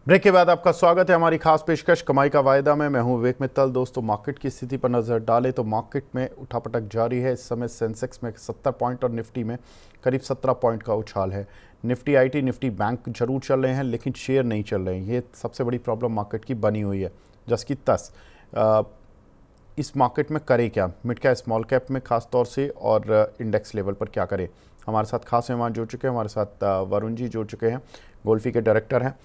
Break के बाद आपका स्वागत है हमारी खास पेशकश कमाई का वायदा में। मैं हूं विवेक मित्तल। दोस्तों, मार्केट की स्थिति पर नज़र डालें तो मार्केट में उठापटक जारी है। इस समय सेंसेक्स में 70 पॉइंट और निफ्टी में करीब 17 पॉइंट का उछाल है। निफ्टी आईटी, निफ्टी बैंक जरूर चल रहे हैं लेकिन शेयर नहीं चल रहे हैं। ये सबसे बड़ी प्रॉब्लम मार्केट की बनी हुई है। जस की तस इस मार्केट में करें क्या, मिड कैप स्मॉल कैप में खास तौर से, और इंडेक्स लेवल पर क्या करें। हमारे साथ खास मेहमान जुड़ चुके हैं। हमारे साथ वरुण जी जुड़ चुके हैं, गोल्फी के डायरेक्टर हैं।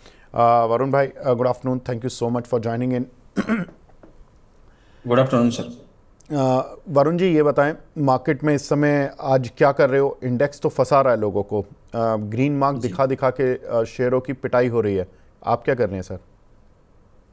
वरुण भाई, good afternoon, thank you so much for joining in. Good afternoon sir. Varun ji, ये बताएं, मार्केट में इस समय आज क्या कर रहे हो। इंडेक्स तो फंसा रहा है लोगों को, ग्रीन मार्क जी दिखा दिखा के शेयरों की पिटाई हो रही है। आप क्या कर रहे हैं सर?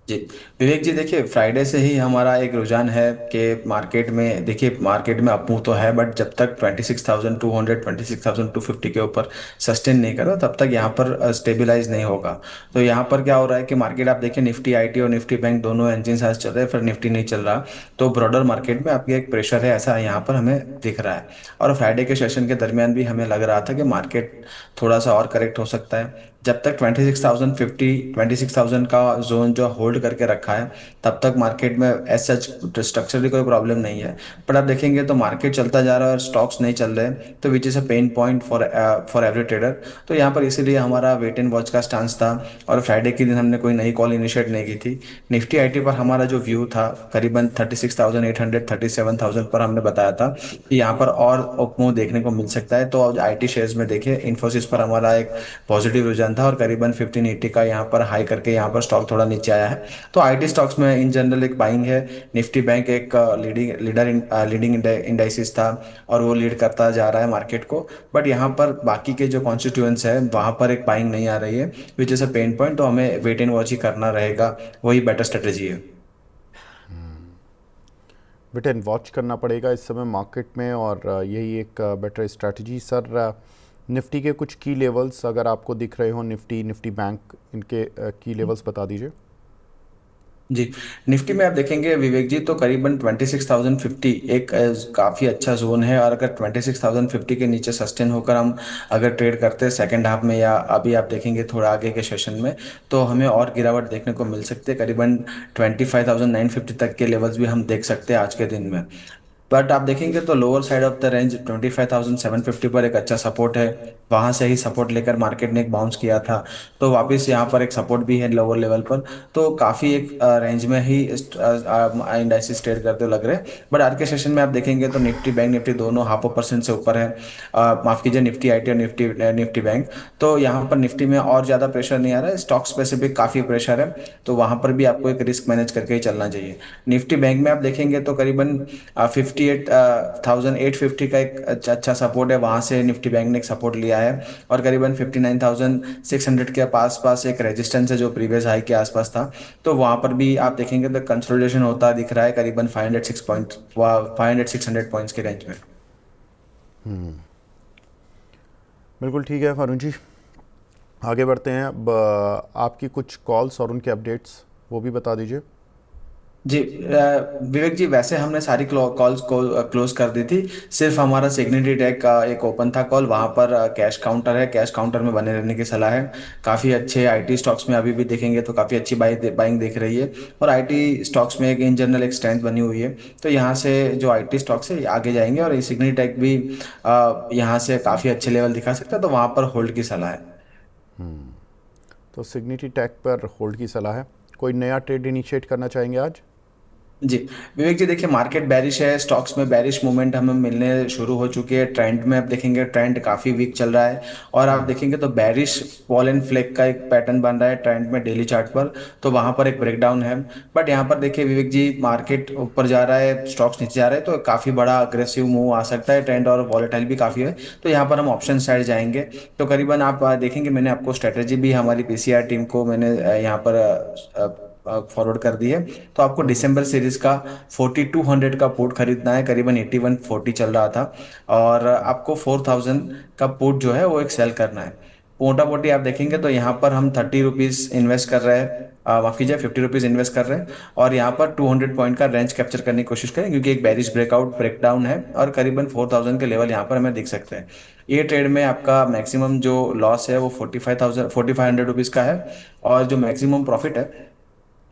जी विवेक जी, देखिए फ्राइडे से ही हमारा एक रुझान है कि मार्केट में, देखिए मार्केट में अप मूव तो है, बट जब तक 26,200 26,250 के ऊपर सस्टेन नहीं करो तब तक यहाँ पर स्टेबलाइज नहीं होगा। तो यहाँ पर क्या हो रहा है कि मार्केट, आप देखिए निफ्टी आईटी और निफ्टी बैंक दोनों इंजन आज चल रहे हैं, फिर निफ्टी नहीं चल रहा। तो ब्रॉडर मार्केट में आपकी एक प्रेशर है, ऐसा यहाँ पर हमें दिख रहा है। और फ्राइडे के सेशन के दरमियान भी हमें लग रहा था कि मार्केट थोड़ा सा और करेक्ट हो सकता है। जब तक 26,050 26,000 का जोन जो होल्ड करके रखा है, तब तक मार्केट में एज सच स्ट्रक्चरली कोई प्रॉब्लम नहीं है। पर आप देखेंगे तो मार्केट चलता जा रहा है और स्टॉक्स नहीं चल रहे, तो which is a pain point for every trader. तो यहाँ पर इसीलिए हमारा वेट एंड वॉच का स्टांस था। और फ्राइडे के दिन हमने कोई नई कॉल इनिशिएट नहीं की थी। निफ्टी आईटी पर हमारा जो व्यू था करीबन 36,800 37,000 पर हमने बताया था कि यहाँ पर और मूव देखने को मिल सकता है। तो आईटी शेयर्स में देखिए, इन्फोसिस पर हमारा एक पॉजिटिव रुझान था और करीबन 1580 का यहाँ पर हाई करके यहाँ पर स्टॉक थोड़ा नीचे आया है। तो आईटी स्टॉक्स में इन जनरल एक बाइंग है। निफ्टी बैंक एक लीडिंग इंडाइसिस था और वो लीड करता जा रहा है मार्केट को। बट यहाँ पर बाकी के जो कॉन्स्टिट्यूएंट्स है वहाँ पर एक बाइंग नहीं आ रही है, which is a pain point. तो हमें वेट एंड वॉच ही करना रहेगा, वही बेटर स्ट्रेटेजी है। वेट एंड वॉच करना पड़ेगा इस समय मार्केट में, और यही एक बेटर स्ट्रैटेजी। सर, निफ्टी के कुछ की लेवल्स अगर आपको दिख रहे हो, निफ्टी, निफ्टी बैंक, इनके की लेवल्स बता दीजिए। जी, निफ्टी में आप देखेंगे विवेक जी, तो करीबन 26,050 एक काफ़ी अच्छा जोन है। और अगर 26,050 के नीचे सस्टेन होकर हम अगर ट्रेड करते हैं सेकेंड हाफ में, या अभी आप देखेंगे थोड़ा आगे के सेशन में, तो हमें और गिरावट देखने को मिल सकती है। करीबन 25,950 तक के लेवल्स भी हम देख सकते हैं आज के दिन में। बट आप देखेंगे तो lower side of the range 25,750 पर एक अच्छा सपोर्ट है। वहां से ही सपोर्ट लेकर मार्केट ने एक बाउंस किया था। तो वापस यहाँ पर एक सपोर्ट भी है लोअर लेवल पर। तो काफ़ी एक रेंज में ही इंडाइसिस ट्रेड करते हुए लग रहे हैं। बट आज के सेशन में आप देखेंगे तो निफ्टी बैंक निफ्टी दोनों 0.5% से ऊपर है। माफ कीजिए, निफ्टी आईटी और निफ्टी निफ्टी बैंक। तो यहाँ पर निफ्टी में और ज़्यादा प्रेशर नहीं आ रहा है, स्टॉक स्पेसिफिक काफ़ी प्रेशर है। तो वहाँ पर भी आपको एक रिस्क मैनेज करके ही चलना चाहिए। निफ्टी बैंक में आप देखेंगे तो करीबन 58,850 का एक अच्छा सपोर्ट है, वहां से निफ्टी बैंक ने एक सपोर्ट लिया है। और करीबन 59,600 के पास पास एक रेजिस्टेंस है जो प्रीवियस हाई के आसपास था। तो वहां पर भी आप देखेंगे तो कंसोलिडेशन होता दिख रहा है करीबन 506 पॉइंट 500 600 पॉइंट्स के रेंज में। बिल्कुल ठीक है वरुण जी, आगे बढ़ते हैं। अब आपकी कुछ कॉल्स और उनके अपडेट्स वो भी बता दीजिए। जी विवेक जी, वैसे हमने सारी कॉल्स को क्लोज कर दी थी। सिर्फ हमारा सिग्नेटरी टैग का एक ओपन था कॉल, वहाँ पर कैश काउंटर है, कैश काउंटर में बने रहने की सलाह है। काफ़ी अच्छे आईटी स्टॉक्स में अभी भी देखेंगे तो काफ़ी अच्छी बाइंग दिख रही है। और आईटी स्टॉक्स में एक इन जनरल एक स्ट्रेंथ बनी हुई है। तो यहाँ से जो आईटी स्टॉक्स है आगे जाएंगे, और सिग्नेटरी टैग भी यहाँ से काफ़ी अच्छे लेवल दिखा सकता है, तो वहाँ पर होल्ड की सलाह है। तो सिग्निटी टैक पर होल्ड की सलाह है। कोई नया ट्रेड इनिशिएट करना चाहेंगे आज? जी विवेक जी, देखिए मार्केट बैरिश है, स्टॉक्स में बैरिश मूवमेंट हमें मिलने शुरू हो चुकी है। ट्रेंड में आप देखेंगे ट्रेंड काफ़ी वीक चल रहा है। और आप देखेंगे तो बैरिश बॉल एंड फ्लेग का एक पैटर्न बन रहा है ट्रेंड में डेली चार्ट पर। तो वहाँ पर एक ब्रेकडाउन है। बट यहाँ पर देखिए विवेक जी, मार्केट ऊपर जा रहा है, स्टॉक्स नीचे जा रहे हैं, तो काफ़ी बड़ा अग्रेसिव मूव आ सकता है ट्रेंड, और वॉलेटाइल भी काफ़ी है। तो यहाँ पर हम ऑप्शन साइड जाएंगे। तो करीबन आप देखेंगे, मैंने आपको स्ट्रेटेजी भी हमारी पीसीआर टीम को मैंने यहाँ पर फॉरवर्ड कर दी है। तो आपको दिसंबर सीरीज का 4200 का पुट खरीदना है, करीबन 8140 चल रहा था। और आपको 4000 का पुट जो है वो एक सेल करना है। मोटा मोटी आप देखेंगे तो यहाँ पर हम 30 रुपीज़ इन्वेस्ट कर रहे हैं, माफ कीजिए 50 रुपीज़ इन्वेस्ट कर रहे हैं, और यहाँ पर 200 पॉइंट का रेंज कैप्चर करने की कोशिश करें, क्योंकि एक बेरिश ब्रेकआउट ब्रेकडाउन है और करीबन 4000 के लेवल यहाँ पर हमें दिख सकते हैं। ये ट्रेड में आपका मैक्सिमम जो लॉस है वो 4500 रुपीज़ का है, और जो मैक्सिमम प्रॉफिट है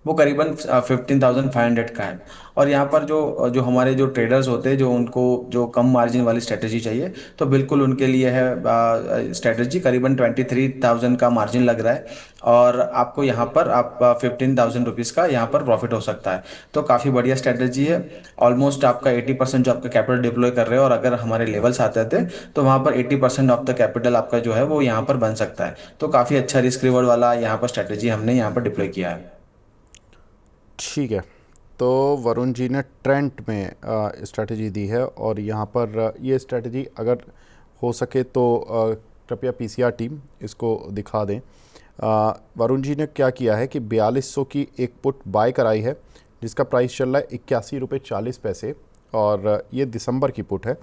वो करीबन 15,500 का है। और यहाँ पर जो जो हमारे जो ट्रेडर्स होते हैं, जो उनको जो कम मार्जिन वाली स्ट्रेटेजी चाहिए, तो बिल्कुल उनके लिए है स्ट्रेटेजी, करीबन 23,000 का मार्जिन लग रहा है, और आपको यहाँ पर आप 15,000 रुपीज़ का यहाँ पर प्रॉफिट हो सकता है। तो काफ़ी बढ़िया स्ट्रेटेजी है। ऑलमोस्ट आपका 80% जो आपका कैपिटल डिप्लॉय कर रहे हो, और अगर हमारे लेवल्स आते थे तो वहाँ पर 80% ऑफ द कैपिटल आपका जो है वो यहाँ पर बन सकता है। तो काफ़ी अच्छा रिस्क रिवॉर्ड वाला यहाँ पर स्ट्रेटेजी हमने यहाँ पर डिप्लॉय किया है। ठीक है, तो वरुण जी ने ट्रेंट में स्ट्रैटेजी दी है, और यहाँ पर ये स्ट्रैटेजी अगर हो सके तो कृपया पीसीआर टीम इसको दिखा दें। वरुण जी ने क्या किया है कि 4200 की एक पुट बाय कराई है, जिसका प्राइस चल रहा है 81 रुपये 40 पैसे, और ये दिसंबर की पुट है।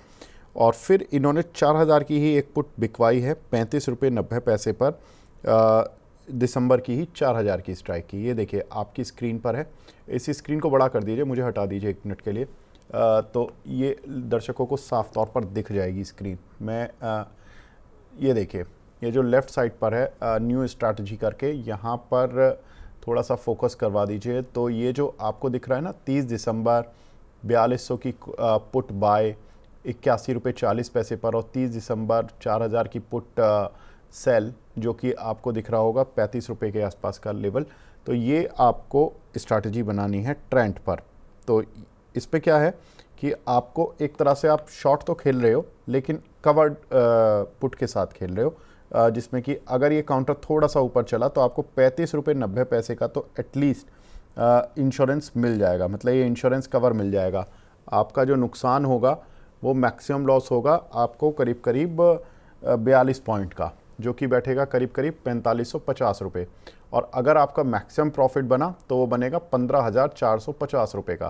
और फिर इन्होंने 4000 की ही एक पुट बिकवाई है 35 रुपये 90 पैसे पर, दिसंबर की ही 4000 की स्ट्राइक की। ये देखिए आपकी स्क्रीन पर है, इसी स्क्रीन को बड़ा कर दीजिए, मुझे हटा दीजिए 1 मिनट के लिए, तो ये दर्शकों को साफ तौर पर दिख जाएगी स्क्रीन। ये देखिए, ये जो लेफ़्ट साइड पर है न्यू स्ट्रैटेजी करके, यहाँ पर थोड़ा सा फोकस करवा दीजिए। तो ये जो आपको दिख रहा है ना, 30 दिसंबर 4200 की पुट बाय 81 रुपये 40 पैसे पर, और 30 दिसंबर 4000 की पुट सेल, जो कि आपको दिख रहा होगा 35 रुपये के आसपास का लेवल। तो ये आपको स्ट्रैटेजी बनानी है ट्रेंड पर। तो इस पे क्या है कि आपको एक तरह से आप शॉर्ट तो खेल रहे हो, लेकिन कवर्ड पुट के साथ खेल रहे हो, जिसमें कि अगर ये काउंटर थोड़ा सा ऊपर चला तो आपको 35 रुपये 90 पैसे का तो एटलीस्ट इंश्योरेंस मिल जाएगा, मतलब ये इंश्योरेंस कवर मिल जाएगा। आपका जो नुकसान होगा वो मैक्सिमम लॉस होगा आपको करीब करीब 42 पॉइंट का, जो कि बैठेगा करीब करीब 4550 रुपये। और अगर आपका मैक्सिमम प्रॉफिट बना तो वो बनेगा 15,450 रुपये का।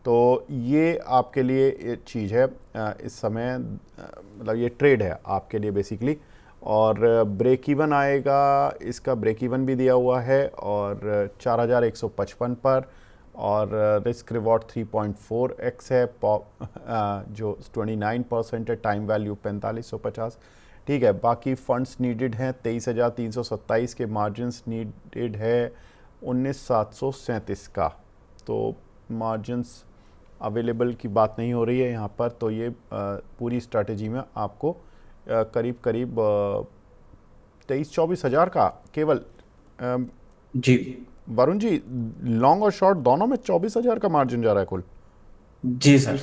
तो ये आपके लिए ये चीज़ है इस समय, मतलब ये ट्रेड है आपके लिए बेसिकली। और ब्रेक इवन आएगा, इसका ब्रेक इवन भी दिया हुआ है, और 4155 पर, और रिस्क रिवॉर्ड 3.4x है, जो 29% है, टाइम वैल्यू 4550। ठीक है, बाकी फंड्स नीडेड हैं 23,327 के, मार्जिन्स नीडेड है 19,737 का। तो मार्जिन्स अवेलेबल की बात नहीं हो रही है यहाँ पर। तो ये पूरी स्ट्रैटेजी में आपको करीब करीब 23-24 हज़ार का केवल, जी वरुण जी, लॉन्ग और शॉर्ट दोनों में 24 हज़ार का मार्जिन जा रहा है कुल। जी सर।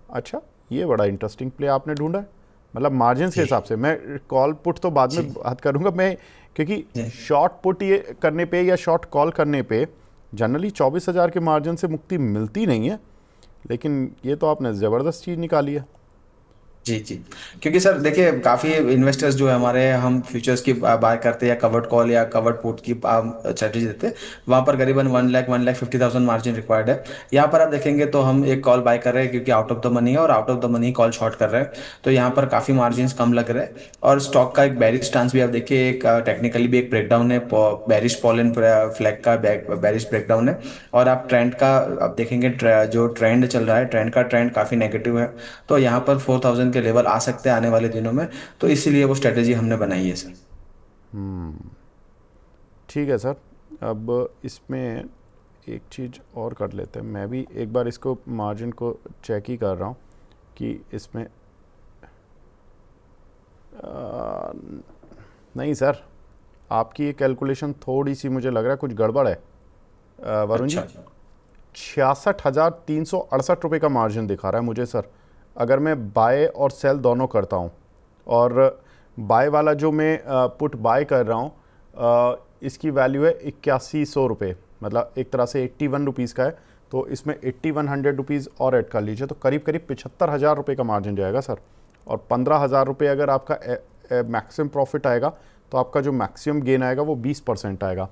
अच्छा, ये बड़ा इंटरेस्टिंग प्ले आपने ढूंढा है। मतलब मार्जिन के जी हिसाब से, मैं कॉल पुट तो बाद में जी बात करूंगा मैं, क्योंकि जी शॉर्ट पुट ये करने पे या शॉर्ट कॉल करने पे जनरली 24 हज़ार के मार्जिन से मुक्ति मिलती नहीं है, लेकिन ये तो आपने ज़बरदस्त चीज़ निकाली है। जी जी। क्योंकि सर देखिए, काफ़ी इन्वेस्टर्स जो है हमारे, हम फ्यूचर्स की बाय करते हैं या कवर्ड कॉल या कवर्ड पुट की स्ट्रेटेजी देते हैं, वहाँ पर करीबन 1,50,000 मार्जिन रिक्वायर्ड है। यहाँ पर आप देखेंगे तो हम एक कॉल बाय कर रहे हैं, क्योंकि आउट ऑफ द मनी है, और out of the money call short कर रहे हैं, तो यहाँ पर काफ़ी मार्जिन कम लग रहे हैं। और स्टॉक का एक बेरिश स्टांस भी आप देखिए, एक टेक्निकली भी एक ब्रेकडाउन है, बेरिश पॉलन फ्लैग का बेरिश ब्रेकडाउन है। और आप ट्रेंड का आप देखेंगे, जो ट्रेंड चल रहा है, ट्रेंड काफ़ी नेगेटिव है। तो यहाँ पर 4000 के लेवल आ सकते हैं आने वाले दिनों में, तो इसीलिए वो स्ट्रेटेजी हमने बनाई है सर। ठीक है सर, अब इसमें एक चीज़ और कर लेते हैं। मैं भी एक बार इसको मार्जिन को चेक ही कर रहा हूँ कि इसमें नहीं सर, आपकी ये कैलकुलेशन थोड़ी सी मुझे लग रहा है कुछ गड़बड़ है वरुण जी। अच्छा 66,368 रुपये का मार्जिन दिखा रहा है मुझे सर, अगर मैं बाय और सेल दोनों करता हूँ। और बाय वाला जो मैं पुट बाय कर रहा हूँ, इसकी वैल्यू है 8100 रुपये, मतलब एक तरह से 81 रुपीज़ का है। तो इसमें 8100 रुपीज़ और ऐड कर लीजिए, तो करीब करीब 75,000 रुपये का मार्जिन जाएगा सर। और 15,000 रुपये अगर आपका मैक्सिमम प्रॉफिट आएगा, तो आपका जो मैक्सिमम गेन आएगा वो 20% आएगा।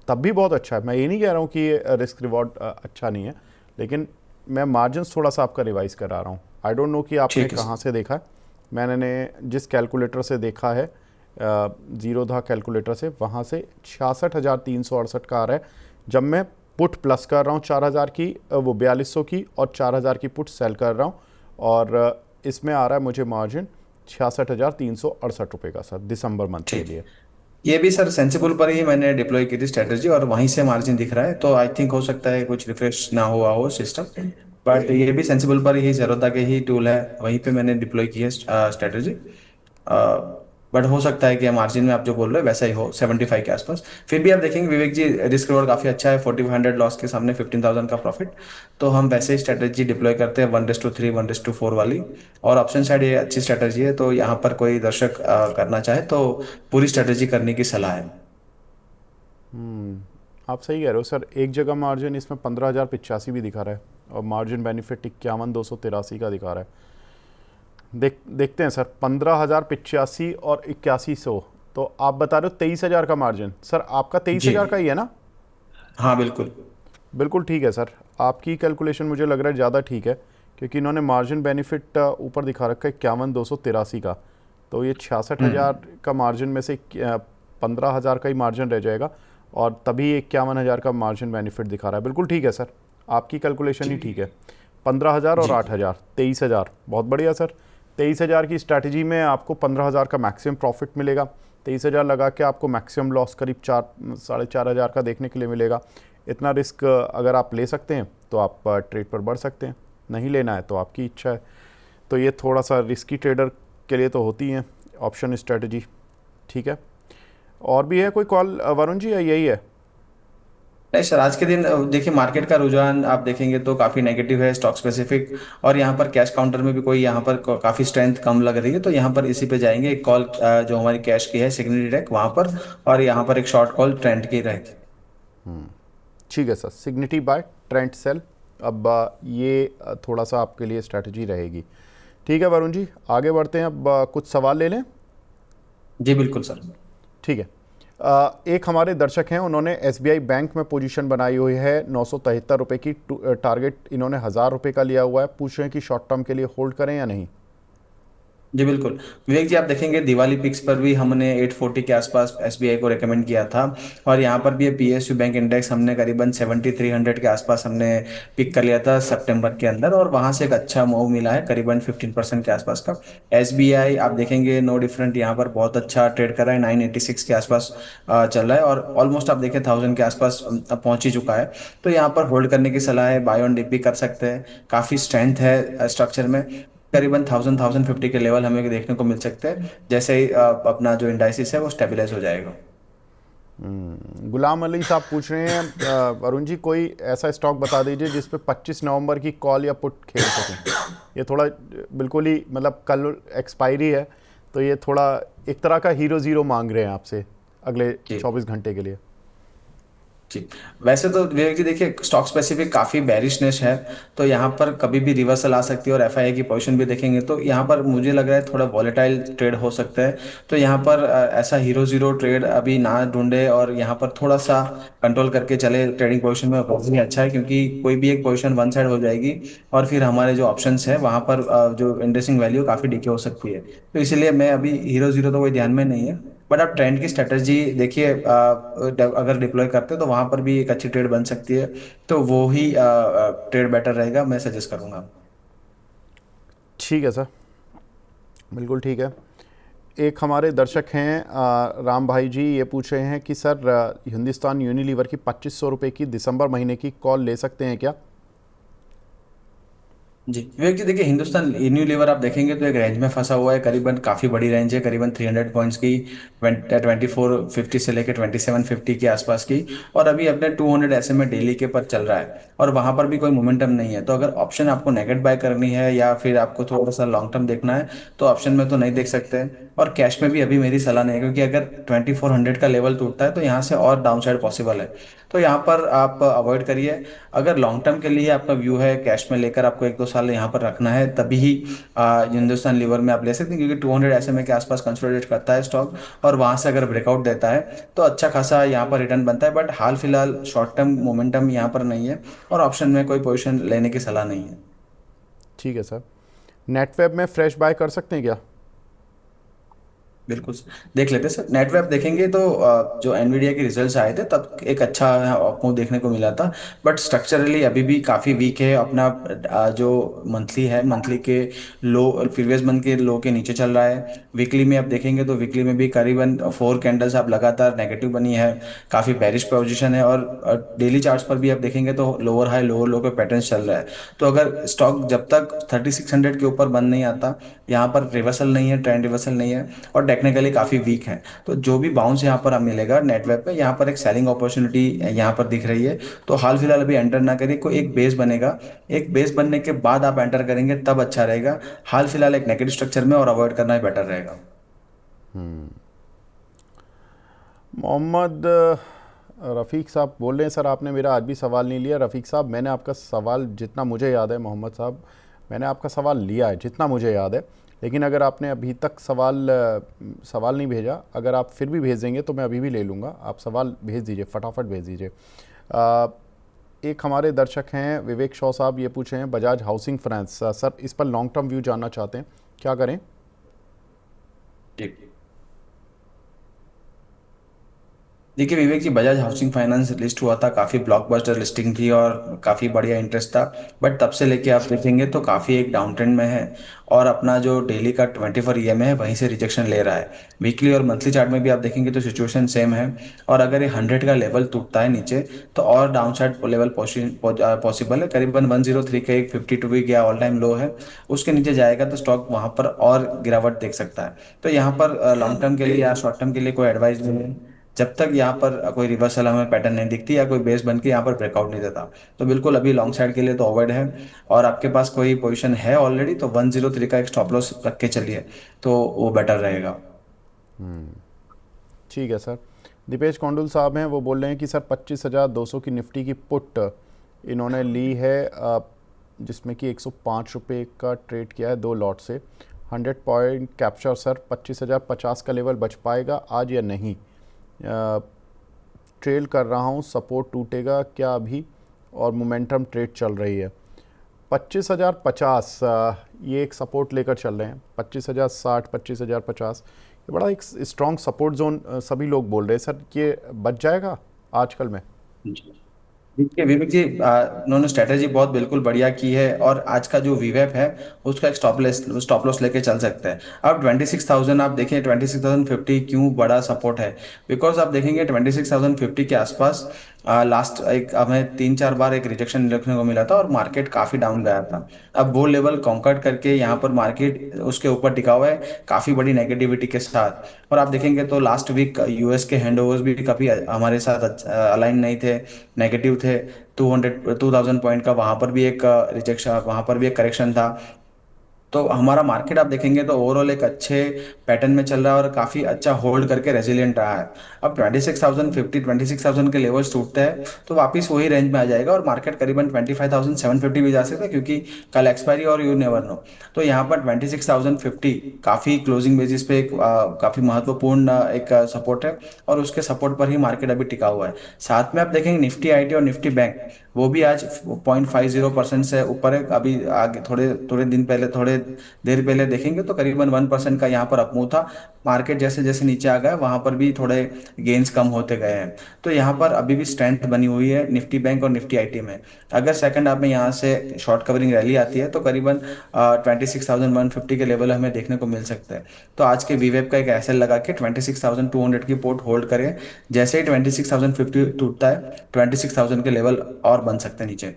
तब भी बहुत अच्छा है, मैं ये नहीं कह रहा हूँ कि ये रिस्क रिवॉर्ड अच्छा नहीं है, लेकिन मैं मार्जिन थोड़ा सा आपका रिवाइज करा रहा हूँ। आई डोंट नो कि आपने ठीक है कहाँ सर। से देखा है, मैंने जिस कैलकुलेटर से देखा है ज़ीरो था कैलकुलेटर से, वहाँ से 66,368 का आ रहा है। जब मैं पुट प्लस कर रहा हूँ 4,000 की, वो 4,200 की और 4,000 की पुट सेल कर रहा हूँ, और इसमें आ रहा है मुझे मार्जिन 66,368 रुपये का सर, दिसंबर मंथ के ठीक। लिए। ये भी सर सेंसिबल पर ही मैंने डिप्लॉय की थी स्ट्रेटजी, और वहीं से मार्जिन दिख रहा है, तो आई थिंक हो सकता है कुछ रिफ्रेश ना हुआ हो सिस्टम, बट ये भी सेंसिबल पर ही, जेरोदा के ही टूल है, वहीं पे मैंने डिप्लॉय की है स्ट्रेटजी। बट हो सकता है कि मार्जिन में आप जो बोल रहे हो वैसा ही हो 75 के आसपास। फिर भी आप देखेंगे विवेक जी, रिस्क रिवॉर्ड काफी अच्छा है, 4500 लॉस के सामने 15,000 का प्रॉफिट। तो हम वैसे ही स्ट्रेटजी डिप्लॉय करते हैं, 1:3 1:4 वाली। और ऑप्शन साइड ये अच्छी स्ट्रेटजी है, तो यहाँ पर कोई दर्शक करना चाहे तो पूरी स्ट्रेटजी करने की सलाह है। आप सही कह रहे हो सर, एक जगह मार्जिन इसमें 15,085 भी दिखा रहा है, और मार्जिन बेनिफिट 51,283 का दिखा रहा है। देखते हैं सर, 15,085 और 8100, तो आप बता रहे हो 23,000 का मार्जिन। सर आपका जी 23,000 का ही है ना? हाँ बिल्कुल। बिल्कुल ठीक है सर, आपकी कैलकुलेशन मुझे लग रहा है ज़्यादा ठीक है, क्योंकि इन्होंने मार्जिन बेनिफिट ऊपर दिखा रखा है 51,283 का। तो ये 66,000 का मार्जिन में से 15,000 का ही मार्जिन रह जाएगा, और तभी 51,000 का मार्जिन बेनिफिट दिखा रहा है। बिल्कुल ठीक है सर, आपकी कैलकुलेशन ही ठीक है। 15,000 और जी 8,000, 23,000, बहुत बढ़िया सर। 23,000 की स्ट्रैटेजी में आपको 15,000 का मैक्सिमम प्रॉफिट मिलेगा। 23,000 लगा के आपको मैक्सिमम लॉस करीब 4-4.5 हज़ार का देखने के लिए मिलेगा। इतना रिस्क अगर आप ले सकते हैं तो आप ट्रेड पर बढ़ सकते हैं, नहीं लेना है तो आपकी इच्छा है। तो ये थोड़ा सा रिस्की ट्रेडर के लिए तो होती हैं ऑप्शन स्ट्रेटजी। ठीक है, और भी है कोई कॉल वरुण जी, या यही है? नहीं सर, आज के दिन देखिए मार्केट का रुझान आप देखेंगे तो काफी नेगेटिव है, स्टॉक स्पेसिफिक। और यहाँ पर कैश काउंटर में भी कोई यहाँ पर काफी स्ट्रेंथ कम लग रही है, तो यहाँ पर इसी पे जाएंगे। एक कॉल जो हमारी कैश की है सिग्नेचर डेक वहां पर, और यहाँ पर एक शॉर्ट कॉल ट्रेंड की रहेगी। ठीक है सर, सिग्निटी बाय ट्रेंड सेल। अब ये थोड़ा सा आपके लिए स्ट्रैटेजी रहेगी। ठीक है वरुण जी, आगे बढ़ते हैं। अब कुछ सवाल ले लें। जी बिल्कुल सर। ठीक है। एक हमारे दर्शक हैं, उन्होंने एसबीआई बैंक में पोजीशन बनाई हुई है 973 रुपये की। टारगेट इन्होंने 1,000 रुपये का लिया हुआ है। पूछ रहे हैं कि शॉर्ट टर्म के लिए होल्ड करें या नहीं। जी बिल्कुल। विवेक जी, आप देखेंगे दिवाली पिक्स पर भी हमने 840 के आसपास एसबीआई को रेकमेंड किया था, और यहाँ पर भी पीएसयू बैंक इंडेक्स हमने करीबन 7300 के आसपास हमने पिक कर लिया था सितंबर के अंदर, और वहां से एक अच्छा मूव मिला है करीबन 15% के आसपास का। एसबीआई आप देखेंगे नो डिफरेंट, यहाँ पर बहुत अच्छा ट्रेड कर रहा है, 986 के आसपास चल रहा है, और ऑलमोस्ट आप देखें 1000 के आसपास पहुंच ही चुका है। तो यहाँ पर होल्ड करने की सलाह है, बाय ऑन डिप भी कर सकते हैं, काफी स्ट्रेंथ है स्ट्रक्चर में। करीबन 1000-1050 के लेवल हमें देखने को मिल सकते हैं, जैसे ही अपना जो इंडाइसिस है वो स्टेबलाइज हो जाएगा। गुलाम अली साहब पूछ रहे हैं, वरुण जी कोई ऐसा स्टॉक बता दीजिए जिस पे 25 नवंबर की कॉल या पुट खेल सकें। ये थोड़ा बिल्कुल ही मतलब कल एक्सपायरी है, तो ये थोड़ा एक तरह का हीरो ज़ीरो मांग रहे हैं आपसे अगले जी 24 घंटे के लिए। जी। वैसे तो विवेक जी देखिए, स्टॉक स्पेसिफिक काफी बेरिशनेस है, तो यहाँ पर कभी भी रिवर्सल आ सकती है, और एफआईआई की पोजीशन भी देखेंगे तो यहाँ पर मुझे लग रहा है थोड़ा वॉलेटाइल ट्रेड हो सकता है। तो यहाँ पर ऐसा हीरो जीरो ट्रेड अभी ना ढूंढे, और यहाँ पर थोड़ा सा कंट्रोल करके चले ट्रेडिंग पोजीशन में, बहुत ही अच्छा है, क्योंकि कोई भी एक पोजीशन वन साइड हो जाएगी, और फिर हमारे जो ऑप्शंस है वहां पर जो इंटरेस्टिंग वैल्यू काफी डिके हो सकती है। तो इसीलिए मैं अभी हीरो जीरो तो कोई ध्यान में नहीं है, बट आप ट्रेंड की स्ट्रेटजी देखिए, अगर डिप्लॉय करते हैं तो वहां पर भी एक अच्छी ट्रेड बन सकती है। तो वो ही ट्रेड बेटर रहेगा, मैं सजेस्ट करूंगा। ठीक है सर, बिल्कुल ठीक है। एक हमारे दर्शक हैं राम भाई जी, ये पूछ रहे हैं कि सर हिंदुस्तान यूनिलीवर की 2500 रुपये की दिसंबर महीने की कॉल ले सकते हैं क्या? जी विवेक जी, देखिए हिंदुस्तान यूनिलीवर आप देखेंगे तो एक रेंज में फंसा हुआ है, करीबन काफी बड़ी रेंज है, करीबन 300 पॉइंट्स की, 2450 से लेकर 2750 के आसपास की। और अभी अपने 200 SMA डेली के पर चल रहा है, और वहां पर भी कोई मोमेंटम नहीं है। तो अगर ऑप्शन आपको नेगेट बाय करनी है, या फिर आपको थोड़ा सा लॉन्ग टर्म देखना है, तो ऑप्शन में तो नहीं देख सकते। और कैश में भी अभी मेरी सलाह नहीं है, क्योंकि अगर 2400 का लेवल टूटता है तो यहाँ से और डाउन साइड पॉसिबल है। तो यहाँ पर आप अवॉइड करिए। अगर लॉन्ग टर्म के लिए आपका व्यू है कैश में लेकर आपको 1-2 साल यहाँ पर रखना है, तभी ही हिंदुस्तान लीवर में आप ले सकते हैं, क्योंकि 200 SMA के आसपास कंसोलिडेट करता है स्टॉक, और वहां से अगर ब्रेकआउट देता है तो अच्छा खासा यहाँ पर रिटर्न बनता है। बट हाल फिलहाल शॉर्ट टर्म मोमेंटम यहाँ पर नहीं है, और ऑप्शन में कोई पोजीशन लेने की सलाह नहीं है। ठीक है सर, नेटवेब में फ्रेश बाय कर सकते हैं क्या? बिल्कुल सर। देख लेते हैं सर, नेटवेब देखेंगे तो जो एनवीडिया के रिजल्ट्स आए थे तब एक अच्छा आपको देखने को मिला था। बट स्ट्रक्चरली अभी भी काफ़ी वीक है अपना। जो मंथली है, मंथली के लो प्रीवियस मंथ के लो के नीचे चल रहा है। वीकली में आप देखेंगे तो वीकली में भी करीबन 4 कैंडल्स आप लगातार नेगेटिव बनी है। काफ़ी बेरिश पोजीशन है। और डेली चार्ट्स पर भी आप देखेंगे तो लोअर हाई लोअर लो के पैटर्न्स चल रहा है। तो अगर स्टॉक जब तक 3600 के ऊपर बंद नहीं आता, यहाँ पर रिवर्सल नहीं है, ट्रेंड रिवर्सल नहीं है और टेक्निकली काफ़ी वीक है, तो जो भी बाउंस यहाँ पर मिलेगा नेटवेब पे, यहाँ पर एक सेलिंग अपॉर्चुनिटी यहाँ पर दिख रही है। तो हाल फिलहाल अभी एंटर ना करिए, कोई एक बेस बनेगा, एक बेस बनने के बाद आप एंटर करेंगे तब अच्छा रहेगा। हाल फिलहाल एक नेगेटिव स्ट्रक्चर में और अवॉइड करना ही बेटर रहेगा। मोहम्मद रफ़ीक साहब बोल रहे हैं, सर आपने मेरा आज भी सवाल नहीं लिया। रफ़ीक साहब, मैंने आपका सवाल जितना मुझे याद है, मोहम्मद साहब मैंने आपका सवाल लिया है जितना मुझे याद है। लेकिन अगर आपने अभी तक सवाल नहीं भेजा, अगर आप फिर भी भेजेंगे तो मैं अभी भी ले लूँगा। आप सवाल भेज दीजिए, फटाफट भेज दीजिए। अ, एक हमारे दर्शक हैं विवेक शॉ साहब, ये पूछे हैं बजाज हाउसिंग फाइनेंस, सर इस पर लॉन्ग टर्म व्यू जानना चाहते हैं, क्या करें? ठीक। देखिए विवेक जी, बजाज हाउसिंग फाइनेंस लिस्ट हुआ था, काफ़ी ब्लॉकबस्टर लिस्टिंग थी और काफ़ी बढ़िया इंटरेस्ट था। बट तब से लेके आप देखेंगे तो काफ़ी एक डाउन ट्रेंड में है। और अपना जो डेली का 24 ईएमए है वहीं से रिजेक्शन ले रहा है। वीकली और मंथली चार्ट में भी आप देखेंगे तो सिचुएशन सेम है। और अगर ये 100 का लेवल टूटता है नीचे, तो और डाउन साइड लेवल पॉसिबल है। करीबन 103 का एक 52 वीक या ऑल टाइम लो है, उसके नीचे जाएगा तो स्टॉक वहां पर और गिरावट देख सकता है। तो यहाँ पर लॉन्ग टर्म के लिए या शॉर्ट टर्म के लिए कोई एडवाइस नहीं है, जब तक यहाँ पर कोई रिवर्सल हमें पैटर्न नहीं दिखती या कोई बेस बन के यहाँ पर ब्रेकआउट नहीं देता। तो बिल्कुल अभी लॉन्ग साइड के लिए तो अवॉइड है। और आपके पास कोई पोजीशन है ऑलरेडी तो 103 का एक स्टॉप लॉस रख के चलिए, तो वो बेटर रहेगा। ठीक है सर। दीपेश कौंडुल साहब हैं, वो बोल रहे हैं कि सर 25,200 की निफ्टी की पुट इन्होंने ली है, जिसमें कि 105 रुपये का ट्रेड किया है 2 लॉट से। 100 पॉइंट कैप्चर सर, 25,050 का लेवल बच पाएगा आज या नहीं? ट्रेल कर रहा हूँ, सपोर्ट टूटेगा क्या अभी? और मोमेंटम ट्रेड चल रही है। 25,050 ये एक सपोर्ट लेकर चल रहे हैं। 25,060, 25,050 ये बड़ा एक स्ट्रॉन्ग सपोर्ट जोन सभी लोग बोल रहे हैं। सर ये बच जाएगा आजकल में? देखिए विवेक जी, उन्होंने स्ट्रेटेजी बहुत बिल्कुल बढ़िया की है। और आज का जो वीवेप है उसका एक स्टॉप लॉस लेके चल सकते हैं। अब 26,000 आप देखें, 26,050 क्यों बड़ा सपोर्ट है? बिकॉज आप देखेंगे 26,050 के आसपास लास्ट एक हमें 3-4 बार एक रिजेक्शन देखने को मिला था और मार्केट काफ़ी डाउन गया था। अब वो लेवल कॉन्कर्ड करके यहाँ पर मार्केट उसके ऊपर टिका हुआ है काफ़ी बड़ी नेगेटिविटी के साथ। और आप देखेंगे तो लास्ट वीक यूएस के हैंडओवर्स भी काफ़ी हमारे साथ अलाइन नहीं थे, नेगेटिव थे। 2000 पॉइंट का वहां पर भी एक रिजेक्शन, वहां पर भी एक करेक्शन था। तो हमारा मार्केट आप देखेंगे तो ओवरऑल एक अच्छे पैटर्न में चल रहा है और काफी अच्छा होल्ड करके रेजिलियंट रहा है। अब 26,050 26,000 के लेवल्स टूटते हैं तो वापस वही रेंज में आ जाएगा और मार्केट करीबन 25,750 भी जा सकता है, क्योंकि कल एक्सपायरी और यू नेवर नो। तो यहाँ पर 26,050 काफी क्लोजिंग बेसिस पे एक काफी महत्वपूर्ण एक सपोर्ट है। और उसके सपोर्ट पर ही मार्केट अभी टिका हुआ है। साथ में आप देखेंगे निफ्टी आईटी और निफ्टी बैंक, वो भी आज 0.50% से ऊपर है। अभी आगे थोड़े थोड़े दिन पहले, थोड़े देर पहले देखेंगे तो करीबन 1% का यहाँ पर अपमूव था। मार्केट जैसे जैसे नीचे आ गया वहां पर भी थोड़े गेन्स कम होते गए हैं। तो यहाँ पर अभी भी स्ट्रेंथ बनी हुई है निफ्टी बैंक और निफ्टी आईटी में। अगर सेकंड हाफ में यहाँ से शॉर्ट कवरिंग रैली आती है तो करीबन 26,150 के लेवल हमें देखने को मिल सकते हैं। तो आज के वीवेब का एक एसएल लगा के 26,200 की पोर्ट होल्ड करें। जैसे ही 26,050 टूटता है, 26,000 के लेवल और बन सकते हैं नीचे।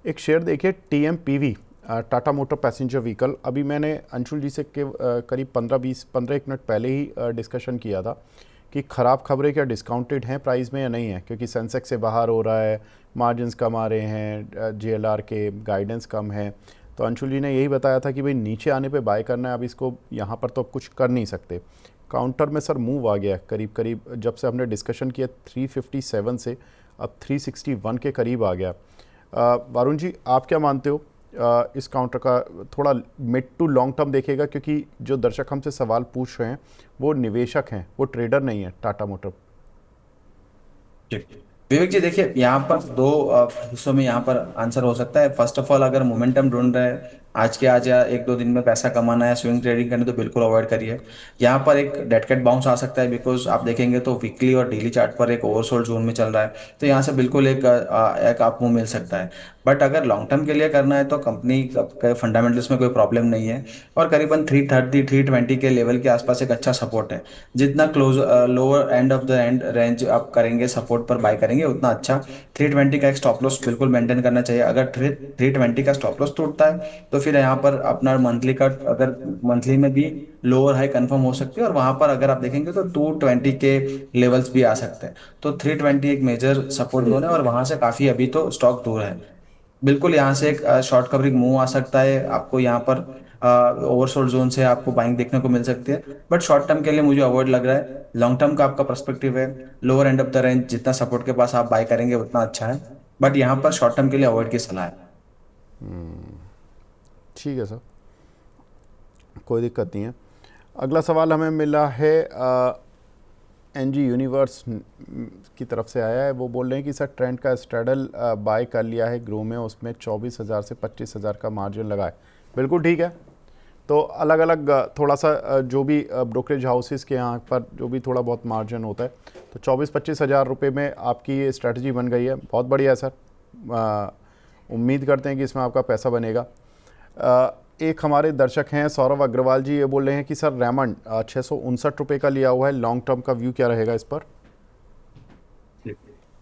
एक शेयर देखिए TMPV, Tata motor passenger vehicle. अभी मैंने अंशुल जी से करीब 15-1 मिनट पहले ही डिस्कशन किया था कि ख़राब खबरें क्या डिस्काउंटेड हैं प्राइस में या नहीं है, क्योंकि सेंसेक्स से बाहर हो रहा है, मार्जिन्स कम आ रहे हैं, JLR के गाइडेंस कम है। तो अंशुल जी ने यही बताया था कि भाई नीचे आने पे बाय करना है, अब इसको यहाँ पर तो अब कुछ कर नहीं सकते। काउंटर में सर मूव आ गया करीब करीब, जब से हमने डिस्कशन किया 357 से अब 361 के करीब आ गया। वरुण जी आप क्या मानते हो इस काउंटर का? थोड़ा मिड टू लॉन्ग टर्म देखेगा, क्योंकि जो दर्शक हमसे सवाल पूछ रहे हैं वो निवेशक हैं, वो ट्रेडर नहीं है टाटा मोटर। जी। विवेक जी देखिए, यहाँ पर दो हिस्सों में यहाँ पर आंसर हो सकता है। फर्स्ट ऑफ ऑल, अगर मोमेंटम ढूंढ रहे हैं आज के आज या एक दो दिन में पैसा कमाना है, स्विंग ट्रेडिंग करनी, तो बिल्कुल अवॉइड करिए। यहाँ पर एक डेड कैट बाउंस आ सकता है, बिकॉज आप देखेंगे तो वीकली और डेली चार्ट पर एक ओवरसोल्ड जोन में चल रहा है, तो यहाँ से बिल्कुल एक अप मूव मिल सकता है। बट अगर लॉन्ग टर्म के लिए करना है तो कंपनी के फंडामेंटल्स में कोई प्रॉब्लम नहीं है, और करीबन 330 320 के लेवल के आसपास एक अच्छा सपोर्ट है। जितना close lower end of the end range आप करेंगे, सपोर्ट पर बाय करेंगे, उतना अच्छा। 320 का एक स्टॉप लॉस बिल्कुल मेंटेन करना चाहिए। अगर 320 का स्टॉप लॉस टूटता है तो फिर यहाँ पर अपना मंथली का, अगर मंथली में भी लोअर हाई कंफर्म हो सकती है, और वहां पर अगर आप देखेंगे तो 220 के लेवल्स भी आ सकते हैं। तो 320 एक मेजर सपोर्ट जोन है, और वहां से काफी अभी तो स्टॉक दूर है। बिल्कुल यहाँ से एक शॉर्ट कवरिंग मूव आ सकता है आपको, यहाँ पर ओवरसोल्ड जोन से आपको बाइंग देखने को मिल सकती है। बट शॉर्ट टर्म के लिए मुझे अवॉइड लग रहा है। लॉन्ग टर्म का आपका पर्सपेक्टिव है, lower end of the range जितना सपोर्ट के पास आप बाय करेंगे उतना अच्छा है। बट यहाँ पर शॉर्ट टर्म के लिए अवॉइड की सलाह है। ठीक है सर, कोई दिक्कत नहीं है। अगला सवाल हमें मिला है एनजी यूनिवर्स की तरफ से आया है। वो बोल रहे हैं कि सर ट्रेंड का स्ट्रैडल बाय कर लिया है ग्रो में, उसमें 24,000 से 25,000 का मार्जिन लगा है। बिल्कुल ठीक है। तो अलग अलग थोड़ा सा जो भी ब्रोकरेज हाउसेस के यहाँ पर जो भी थोड़ा बहुत मार्जिन होता है, तो 24-25 हज़ार रुपये में आपकी ये स्ट्रैटेजी बन गई है। बहुत बढ़िया है सर, उम्मीद करते हैं कि इसमें आपका पैसा बनेगा। एक हमारे दर्शक हैं सौरभ अग्रवाल जी, ये बोल रहे हैं कि सर रेमंड 659 रुपये का लिया हुआ है, लॉन्ग टर्म का व्यू क्या रहेगा इस पर?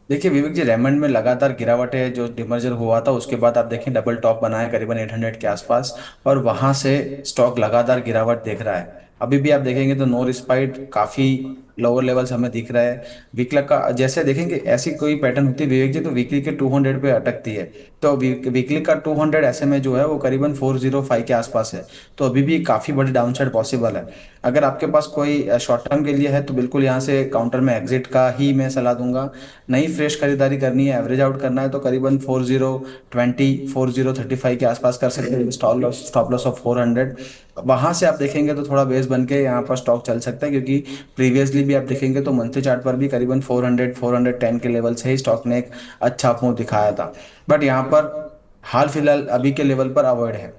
देखिए विवेक जी, रेमंड में लगातार गिरावट है। जो डिमर्जर हुआ था उसके बाद आप देखें डबल टॉप बनाया करीबन 800 के आसपास, और वहां से स्टॉक लगातार गिरावट देख रहा है। अभी भी आप देखेंगे तो नो रिस्पाइट काफी लोअर लेवल्स हमें दिख रहा है। वीकली का जैसे देखेंगे ऐसी कोई पैटर्न होती है विवेक जी, तो वीकली के 200 पे अटकती है। तो वीकली का 200 ऐसे में जो है वो करीबन 405 के आसपास है। तो अभी भी काफी बड़ी डाउनसाइड पॉसिबल है। अगर आपके पास कोई शॉर्ट टर्म के लिए है तो बिल्कुल यहाँ से काउंटर में एग्जिट का ही मैं सलाह दूंगा। नई फ्रेश खरीदारी करनी है, एवरेज आउट करना है, तो करीबन 4020 4035 के आसपास कर सकते हैं। Stop loss of 400। वहां से आप देखेंगे तो थोड़ा बेस बन के यहाँ पर स्टॉक चल सकता है, क्योंकि प्रीवियसली भी आप देखेंगे तो मंथली चार्ट पर भी करीबन 410 के लेवल से ही स्टॉक ने एक अच्छा अपमूव दिखाया था। बट यहाँ पर हाल फिलहाल अभी के लेवल पर अवॉइड है।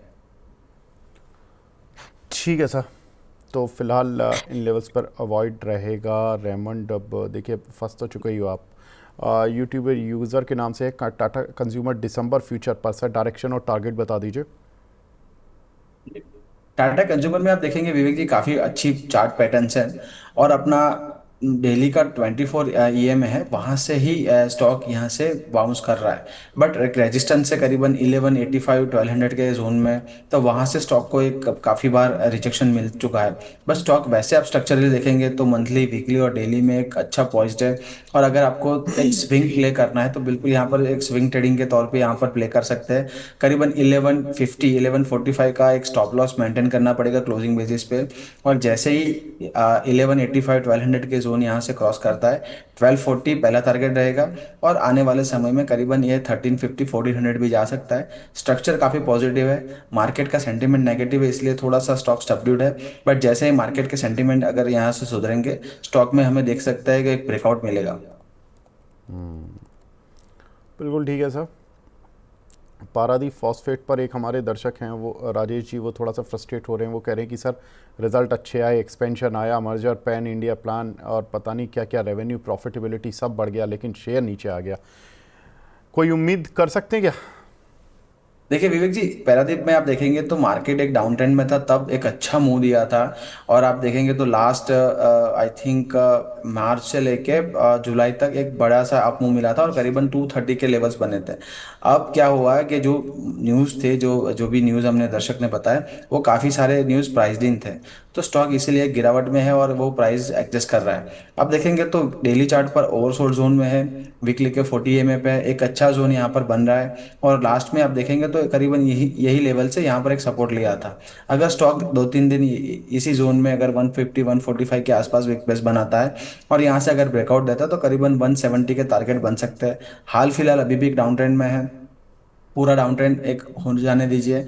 ठीक है सर, तो फिलहाल इन लेवल्स पर अवॉइड रहेगा रेमंड। अब देखिए फंस तो चुके ही हो आप। यूट्यूबर यूज़र के नाम से है टाटा कंज्यूमर दिसंबर फ्यूचर पर, सर डायरेक्शन और टारगेट बता दीजिए। टाटा कंज्यूमर में आप देखेंगे विवेक जी काफी अच्छी चार्ट पैटर्न्स हैं, और अपना डेली का 24 ईएम है, वहां से ही स्टॉक यहाँ से बाउंस कर रहा है। बट एक रेजिस्टेंस से करीबन 1185 1200 के जोन में, तो वहां से स्टॉक को एक काफी बार रिजेक्शन मिल चुका है। बस स्टॉक वैसे आप स्ट्रक्चरली देखेंगे तो मंथली वीकली और डेली में एक अच्छा पॉइंट है। और अगर आपको एक स्विंग प्ले करना है तो बिल्कुल यहाँ पर एक स्विंग ट्रेडिंग के तौर पे यहाँ पर प्ले कर सकते हैं। करीबन 1150 1145 का एक स्टॉप लॉस मेंटेन करना पड़ेगा क्लोजिंग बेसिस पे। और जैसे ही 1185 1200 के जोन यहाँ से क्रॉस करता है, 1240 पहला टारगेट रहेगा। और आने वाले समय में करीबन ये 1350 1400 भी जा सकता है। स्ट्रक्चर काफ़ी पॉजिटिव है। मार्केट का सेंटीमेंट नेगेटिव है, इसलिए थोड़ा सा स्टॉक सबड्यूड है। बट जैसे ही मार्केट के सेंटीमेंट अगर यहाँ से सुधरेंगे, स्टॉक में हमें देख सकता है कि एक ब्रेकआउट मिलेगा। बिल्कुल ठीक है सर। पारादीप फॉस्फेट पर एक हमारे दर्शक हैं, वो राजेश जी, वो थोड़ा सा फ्रस्ट्रेट हो रहे हैं। वो कह रहे हैं कि सर रिजल्ट अच्छे आए, एक्सपेंशन आया, मर्जर पैन इंडिया प्लान और पता नहीं क्या क्या, रेवेन्यू प्रॉफिटेबिलिटी सब बढ़ गया, लेकिन शेयर नीचे आ गया। कोई उम्मीद कर सकते हैं क्या? देखिए विवेक जी, पैरादीप में आप देखेंगे तो मार्केट एक डाउन ट्रेंड में था, तब एक अच्छा मूव दिया था। और आप देखेंगे तो लास्ट आई थिंक मार्च से लेके जुलाई तक एक बड़ा सा अप मूव मिला था, और करीबन 230 के लेवल्स बने थे। अब क्या हुआ है कि जो न्यूज़ थे, जो जो भी न्यूज़ हमने दर्शक ने बताया, वो काफ़ी सारे न्यूज़ प्राइस्ड इन थे। तो स्टॉक इसीलिए गिरावट में है, और वो प्राइस एडजस्ट कर रहा है। अब देखेंगे तो डेली चार्ट पर ओवरसोल्ड जोन में है, वीकली के 40 एमए पे एक अच्छा जोन यहाँ पर बन रहा है। और लास्ट में आप देखेंगे तो करीबन यही यही लेवल से यहाँ पर एक सपोर्ट लिया था। अगर स्टॉक 2-3 दिन इसी जोन में अगर 150 145 के आसपास वीक बेस बनाता है, और यहाँ से अगर ब्रेकआउट देता है, तो करीबन 170 के टारगेट बन सकते हैं। हाल फिलहाल अभी भी एक डाउन ट्रेंड में है। पूरा डाउन ट्रेंड एक हो जाने दीजिए,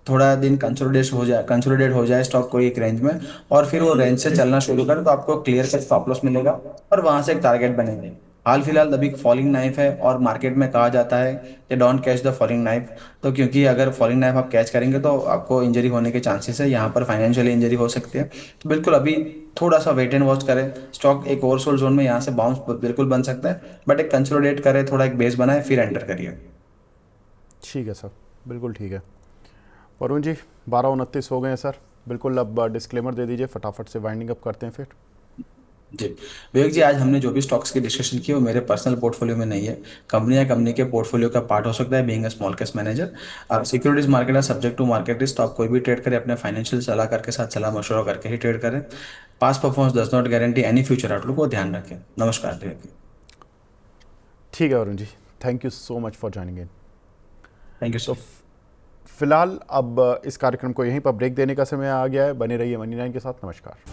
थोड़ा दिन कंसोलिडेट हो जाए स्टॉक को एक रेंज में, और फिर वो रेंज से चलना शुरू करे, तो आपको क्लियर कट स्टॉप लॉस मिलेगा, और वहां से एक टारगेट बनेंगे। हाल फिलहाल अभी फॉलिंग नाइफ है और मार्केट में कहा जाता है कि don't catch the falling knife. तो क्योंकि अगर फॉलिंग नाइफ आप कैच करेंगे तो आपको इंजरी होने के चांसेस है, यहाँ पर फाइनेंशियली इंजरी हो सकती है। तो बिल्कुल अभी थोड़ा सा वेट एंड वॉच करें। स्टॉक एक ओवरसोल्ड जोन में यहाँ से बाउंस बिल्कुल बन सकता है, बट एक कंसोलिडेट करें, थोड़ा एक बेस बनाए फिर एंटर करिए। ठीक है सर, बिल्कुल ठीक है। वरुण जी, 12:29 हो गए हैं सर, बिल्कुल अब डिस्क्लेमर दे दीजिए, फटाफट से वाइंडिंग अप करते हैं फिर। जी विवेक जी, आज हमने जो भी स्टॉक्स की डिस्कशन की वो मेरे पर्सनल पोर्टफोलियो में नहीं है। कंपनी या कंपनी के पोर्टफोलियो का पार्ट हो सकता है, being a small cash manager. Securities market है सब्जेक्ट टू मार्केट रिस्क, तो आप कोई भी ट्रेड करें अपने फाइनेंशियल सलाहकार के साथ सलाह मशवरा करके ही ट्रेड करें। Past performance does not guarantee any future outlook, को ध्यान रखें। नमस्कार विवेक जी। ठीक है Varun ji, thank you so much for joining in. Thank you तो सर। फिलहाल अब इस कार्यक्रम को यहीं पर ब्रेक देने का समय आ गया है। बने रहिए मनी9 के साथ। नमस्कार।